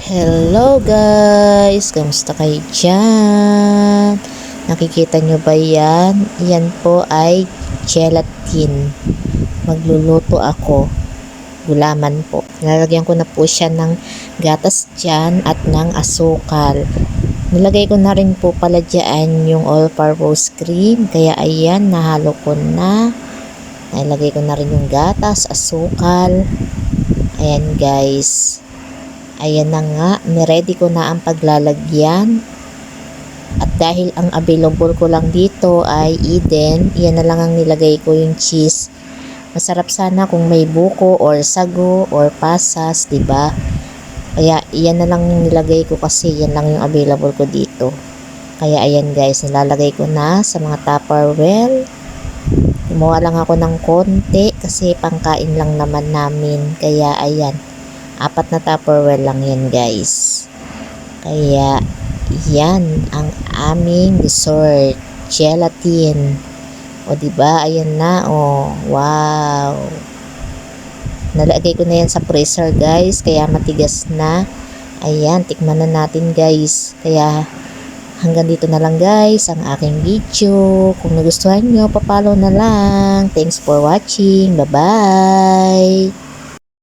Hello guys! Kamusta kayo dyan? Nakikita nyo ba yan? Yan po ay gelatin. Magluluto ako. Gulaman po. Nalagyan ko na po siya ng gatas dyan at ng asukal. Nilagay ko na rin po pala dyan yung all-purpose cream. Kaya ayan, nahalo ko na. Nilagay ko na rin yung gatas, asukal. Ayan guys. Ayan na nga, niready ko na ang paglalagyan. At dahil ang available ko lang dito ay Eden, yan na lang ang nilagay ko yung cheese. Masarap sana kung may buko or sago or pasas, 'di ba? Kaya yan na lang yung nilagay ko kasi yan lang yung available ko dito. Kaya ayan guys, nilalagay ko na sa mga Tupperware. Kumuha lang ako ng konti kasi pangkain lang naman namin. Kaya ayan. 4 na Tupperware lang yan guys. Kaya yan ang aming dessert, gelatin. O diba, ayan na, oh, wow. Nalagay ko na yan sa freezer guys, kaya matigas na. Ayan, tikman na natin guys. Kaya hanggang dito na lang guys ang aking video. Kung nagustuhan nyo, papalo na lang. Thanks for watching. Bye bye.